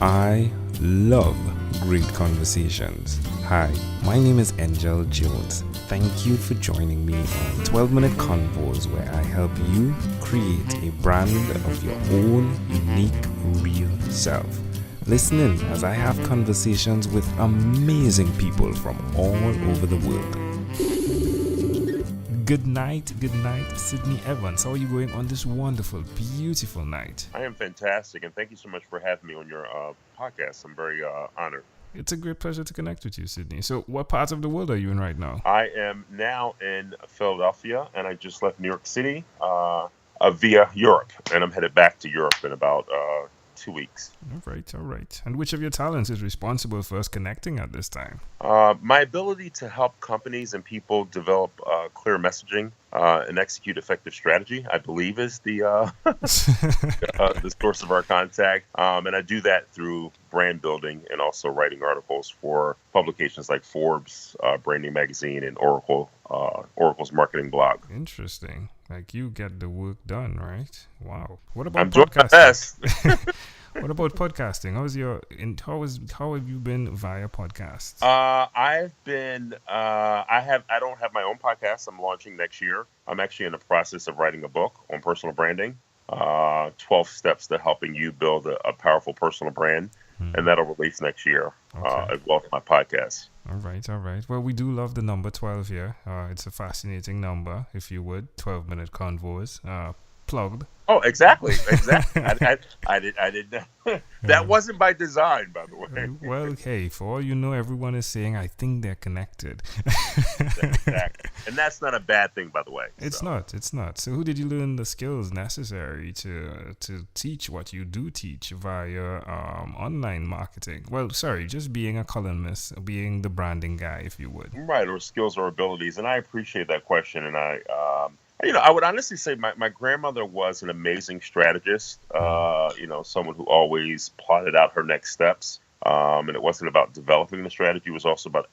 I love great conversations. Hi, my name is Angel Jones. Thank you for joining me on 12-minute convos where I help you create a brand of your own unique, real self. Listen in as I have conversations with amazing people from all over the world. Good night, Sidney Evans. How are you going on this wonderful, beautiful night? I am fantastic, and thank you so much for having me on your podcast. I'm very honored. It's a great pleasure to connect with you, Sidney. So, what part of the world are you in right now? I am now in Philadelphia, and I just left New York City via Europe, and I'm headed back to Europe in about 2 weeks. All right. And which of your talents is responsible for us connecting at this time? My ability to help companies and people develop clear messaging and execute effective strategy, I believe, is the the source of our contact. And I do that through brand building and also writing articles for publications like Forbes, Branding Magazine, and Oracle's marketing blog. Interesting. Like you get the work done, right? Wow. What I'm about doing my podcasting? best. What about podcasting? How have you been via podcast? I don't have my own podcast. I'm launching next year. I'm actually in the process of writing a book on personal branding. 12 steps to helping you build a powerful personal brand, and that'll release next year, Okay. as well as my podcast. All right. Well, we do love the number 12 here. It's a fascinating number, if you would. 12-minute convos. Plugged. Oh, exactly. I did. That wasn't by design, by the way. Well, hey, for all you know, everyone is saying, I think they're connected. Exactly. And that's not a bad thing, by the way. It's So, not. So who did you learn the skills necessary to teach what you do teach via online marketing? Well, sorry, just being a columnist, being the branding guy, if you would. right, or skills or abilities. And I appreciate that question. And I would honestly say my grandmother was an amazing strategist, someone who always plotted out her next steps. And it wasn't about developing the strategy, it was also about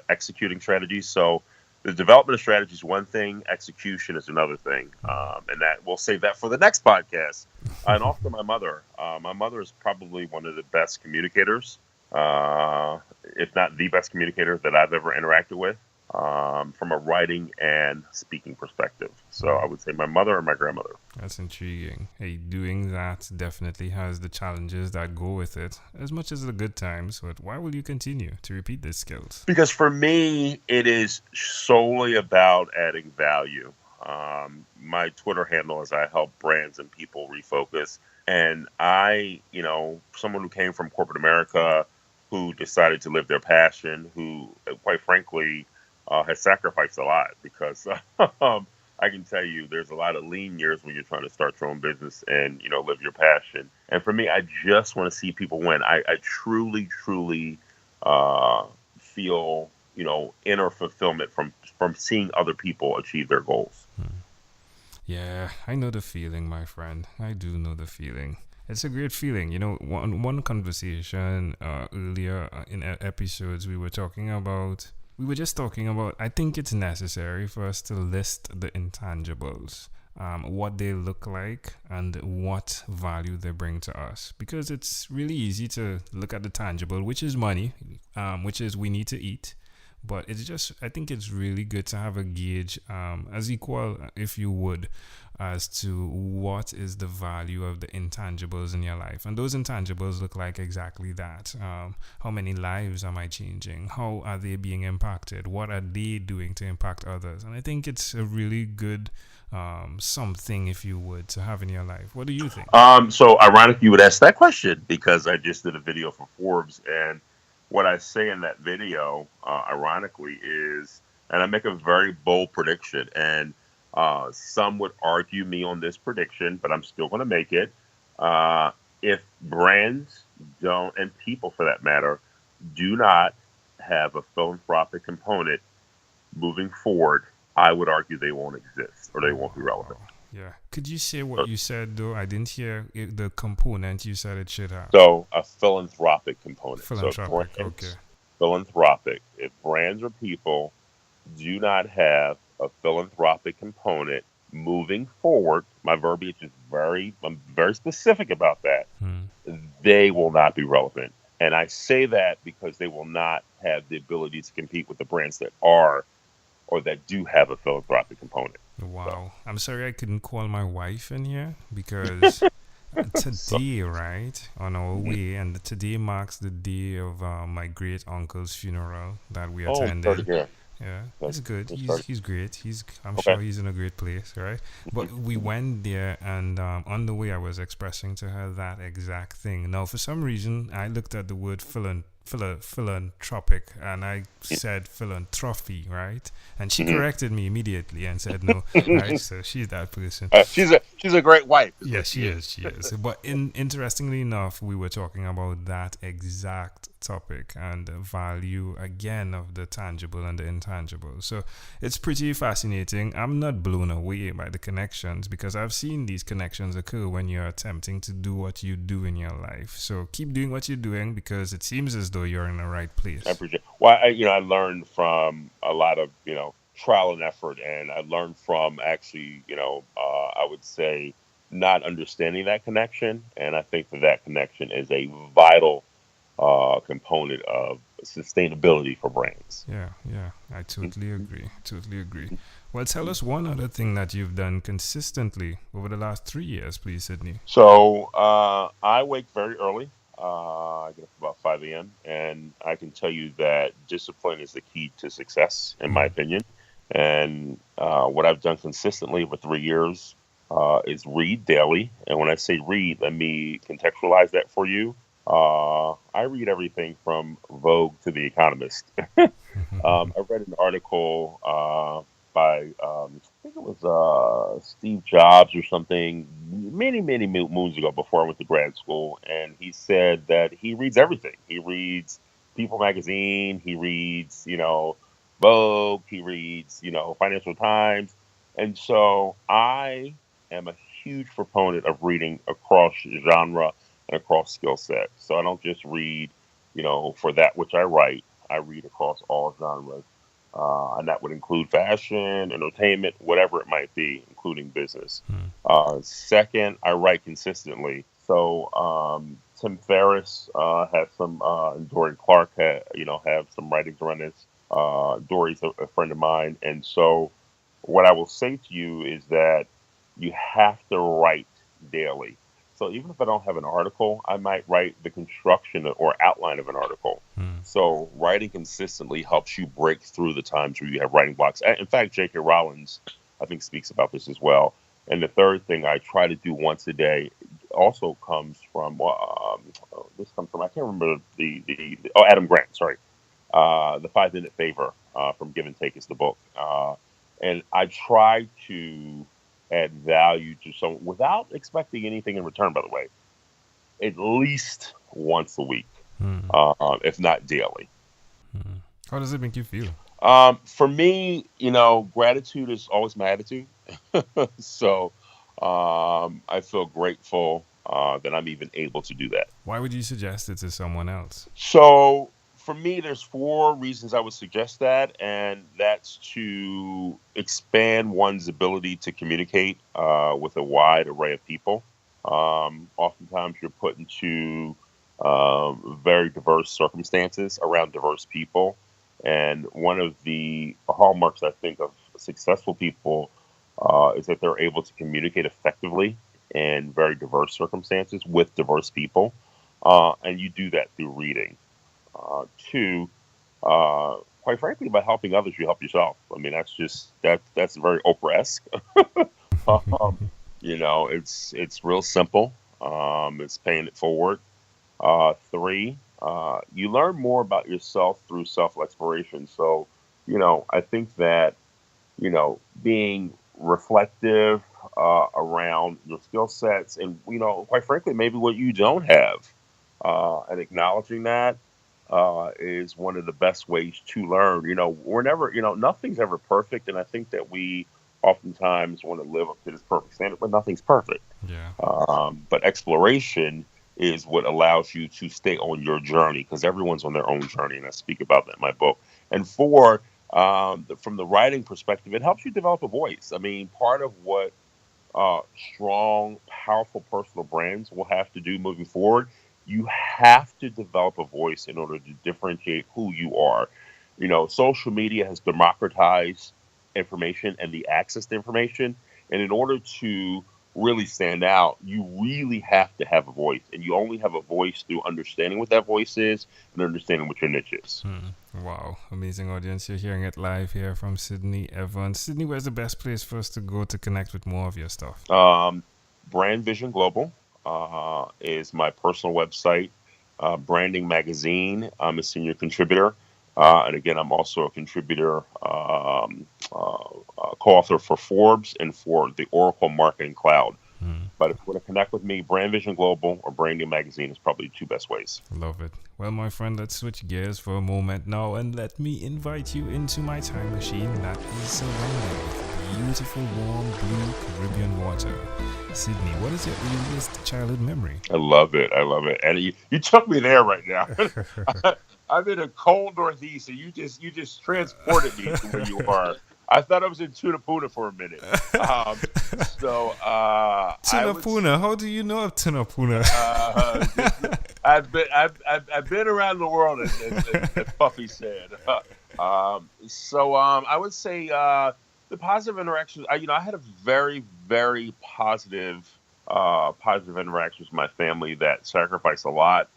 executing strategies. So the development of strategy is one thing, execution is another thing. And that we'll save that for the next podcast. And also my mother. My mother is probably one of the best communicators, if not the best communicator that I've ever interacted with. From a writing and speaking perspective. So I would say my mother and my grandmother. That's intriguing. Hey, doing that definitely has the challenges that go with it, as much as the good times. But why will you continue to repeat these skills? Because for me, it is solely about adding value. My Twitter handle is I help brands and people refocus. And someone who came from corporate America, who decided to live their passion, who, quite frankly, has sacrificed a lot because I can tell you there's a lot of lean years when you're trying to start your own business and live your passion. And for me, I just want to see people win. I truly feel inner fulfillment from seeing other people achieve their goals. Yeah, I know the feeling, my friend. I do know the feeling. It's a great feeling. One conversation earlier in episodes we were just talking about, I think it's necessary for us to list the intangibles, what they look like and what value they bring to us. Because it's really easy to look at the tangible, which is money, which is we need to eat. But I think it's really good to have a gauge as equal, if you would, as to what is the value of the intangibles in your life. And those intangibles look like exactly that. How many lives am I changing? How are they being impacted? What are they doing to impact others? And I think it's a really good something, if you would, to have in your life. What do you think? So ironic you would ask that question because I just did a video for Forbes, and what I say in that video, ironically, is, and I make a very bold prediction, and some would argue me on this prediction, but I'm still going to make it. If brands don't, and people for that matter, do not have a philanthropic component moving forward, I would argue they won't exist or they won't be relevant. Yeah. Could you say what you said, though? I didn't hear the component you said it should have. So a philanthropic component. Philanthropic, So okay. philanthropic. If brands or people do not have a philanthropic component moving forward, my verbiage is I'm very specific about that. they will not be relevant. And I say that because they will not have the ability to compete with the brands that are or that do have a philanthropic component. So, Wow. I'm sorry I couldn't call my wife in here because so today, right, on our mhm. way, and today marks the day of my great uncle's funeral that we Oh, I'm sorry to attended. hear. Yeah, I'm it's good. sorry. He's great. I'm Okay. sure he's in a great place, right? But we Mhm. went there, and on the way, I was expressing to her that exact thing. Now, for some reason, I looked at the word philanthropic, and I said philanthropy, right? And she Mhm. corrected me immediately and said no, right? So she's that person. She's a great wife, is what Yes, she she is. is. She is. But interestingly enough, we were talking about that exact topic and the value again of the tangible and the intangible. So it's pretty fascinating. I'm not blown away by the connections because I've seen these connections occur when you're attempting to do what you do in your life. So keep doing what you're doing because it seems as though you're in the right I place. appreciate. Well, I learned from a lot of trial and effort, and I learned from actually I would say not understanding that connection, and I think that that connection is a vital component of sustainability for brands. Yeah, yeah, I totally agree. Totally agree. Well, tell us one other thing that you've done consistently over the last 3 years, please, Sydney. So I wake very early. I get up about 5 a.m. and I can tell you that discipline is the key to success, in my Mm, opinion. And what I've done consistently for 3 years is read daily. And when I say read, let me contextualize that for you. I read everything from Vogue to The Economist. I read an article by I think it was Steve Jobs or something many moons ago before I went to grad school, and he said that he reads everything. He reads People magazine, he reads Vogue, he reads Financial Times, and so I am a huge proponent of reading across genre and across skill sets. So I don't just read for that which I write. I read across all genres, and that would include fashion, entertainment, whatever it might be, including business. mm, Second, I write consistently. So Tim Ferriss has some, and Dory Clark have some writings around this. Dory's a friend of mine, and so what I will say to you is that you have to write daily. So even if I don't have an article, I might write the construction or outline of an article. mm. So writing consistently helps you break through the times where you have writing blocks. In fact, J.K. Rowling, I think, speaks about this as well. And the third thing I try to do once a day also comes from this comes from I can't remember Adam Grant, sorry, the 5 Minute Favor from Give and Take is the book, and I try to add value to someone without expecting anything in return. By the way, at least once a week, Hmm. if not daily. Hmm. How does it make you feel? For me, gratitude is always my attitude. So I feel grateful that I'm even able to do that. Why would you suggest it to someone else? So for me, there's four reasons I would suggest that, and that's to expand one's ability to communicate with a wide array of people. Oftentimes, you're put into very diverse circumstances around diverse people, and one of the hallmarks I think of successful people is that they're able to communicate effectively in very diverse circumstances with diverse people, and you do that through reading. Two, quite frankly, by helping others, you help yourself. I mean, that's very Oprah-esque. um, it's real simple. It's paying it forward. Three, you learn more about yourself through self-exploration. So, I think that being reflective around your skill sets and, quite frankly, maybe what you don't have, and acknowledging that is one of the best ways to learn. We're never, nothing's ever perfect. And I think that we oftentimes want to live up to this perfect standard, but nothing's perfect. Yeah. But exploration is what allows you to stay on your journey because everyone's on their own journey. And I speak about that in my book. And four, from the writing perspective, it helps you develop a voice. I mean, part of what strong, powerful personal brands will have to do moving forward you have to develop a voice in order to differentiate who you are. Social media has democratized information and the access to information. And in order to really stand out, you really have to have a voice. And you only have a voice through understanding what that voice is and understanding what your niche is. Wow. Amazing audience. You're hearing it live here from Sidney Evans. Sidney, where's the best place for us to go to connect with more of your stuff? Brand Vision Global is my personal website. Branding Magazine, I'm a senior contributor. And again, I'm also a contributor, co-author for Forbes and for the Oracle Marketing Cloud. But if you want to connect with me, Brand Vision Global or Branding Magazine is probably the two best ways. Love it. Well, my friend, let's switch gears for a moment now and let me invite you into my time machine that is surrounded with beautiful, warm, blue Caribbean water. Sydney, what is your earliest childhood memory? I love it. And you took me there right now. I'm in a cold Northeast, and you just transported me to where you are. I thought I was in Tunapuna for a minute. Tunapuna? How do you know of Tunapuna? I've been around the world, as Puffy said. I would say the positive interactions. I had a very, very positive interactions with my family that sacrificed a lot.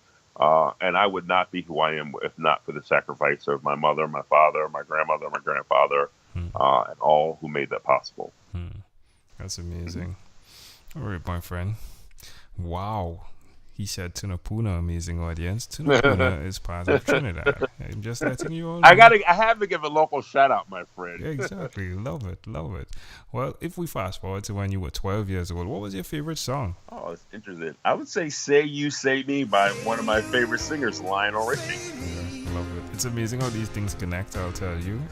And I would not be who I am if not for the sacrifice of my mother, my father, my grandmother, my grandfather, and all who made that possible. That's amazing. All right, my friend. Wow. He said Tunapuna, amazing audience. Tunapuna is part of Trinidad. I'm just letting you all know. I have to give a local shout out, my friend. Exactly. Love it. Well, if we fast forward to when you were 12 years old, what was your favorite song? Oh, it's interesting. I would say Say You, Say Me by one of my favorite singers, Lionel Richie. Yeah, love it. It's amazing how these things connect, I'll tell you.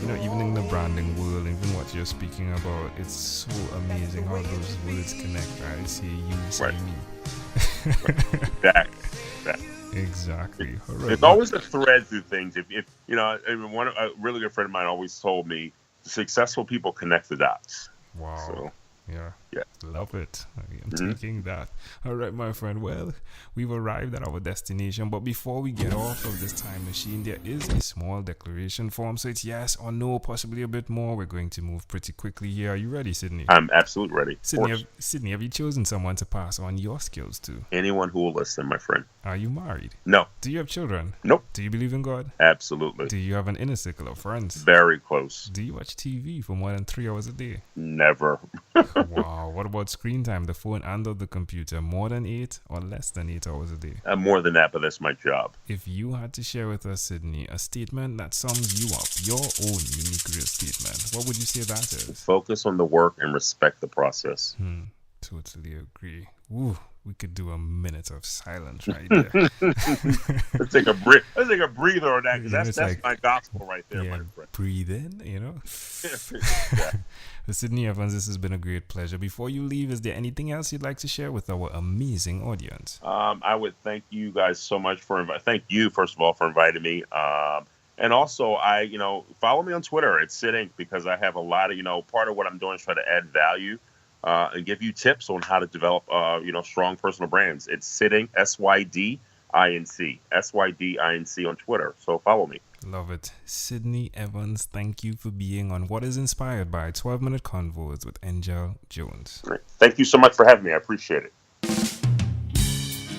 Even in the branding world, even what you're speaking about, it's so amazing how those words connect, right? Say you, say me. Exactly. Right. There's always a thread through things. If a really good friend of mine always told me, successful people connect the dots. Wow. So, yeah. Love it. I'm taking that. All right, my friend. Well, we've arrived at our destination, but before we get off of this time machine, there is a small declaration form. So it's yes or no, possibly a bit more. We're going to move pretty quickly here. Are you ready, Sidney? I'm absolutely ready. Sidney, have you chosen someone to pass on your skills to? Anyone who will listen, my friend. Are you married? No. Do you have children? Nope. Do you believe in God? Absolutely. Do you have an inner circle of friends? Very close. Do you watch TV for more than 3 hours a day? Never. Wow. What about screen time, the phone and the computer? More than 8 or less than 8 hours a day? More than that, but that's my job. If you had to share with us, Sidney, a statement that sums you up, your own unique real statement, what would you say that is? Focus on the work and respect the process. Totally agree. Ooh, we could do a minute of silence right there. Let's take a breather on that, because that's like, my gospel right there, my friend. Breathe in, Sidney Evans, this has been a great pleasure. Before you leave, is there anything else you'd like to share with our amazing audience? I would thank you guys so much thank you, first of all, for inviting me. And also, follow me on Twitter. It's Sid Inc., because I have a lot of, part of what I'm doing is try to add value and give you tips on how to develop, strong personal brands. It's Sid Inc., SYDINC, SYDINC on Twitter. So follow me. Love it. Sidney Evans, thank you for being on What is Inspired by 12-Minute Convos with Angel Jones. Great. Thank you so much for having me. I appreciate it.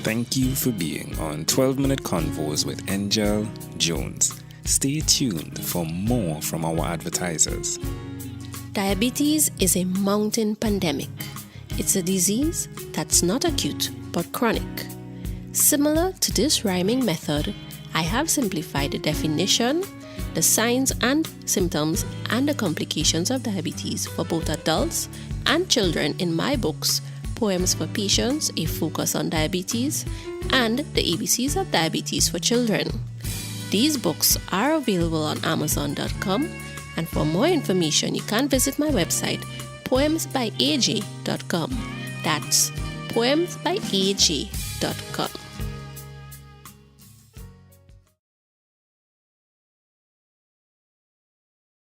Thank you for being on 12-Minute Convos with Angel Jones. Stay tuned for more from our advertisers. Diabetes is a mountain pandemic. It's a disease that's not acute but chronic. Similar to this rhyming method, I have simplified the definition, the signs and symptoms, and the complications of diabetes for both adults and children in my books, Poems for Patients, A Focus on Diabetes, and The ABCs of Diabetes for Children. These books are available on Amazon.com, and for more information, you can visit my website, poemsbyaj.com. That's poemsbyaj.com.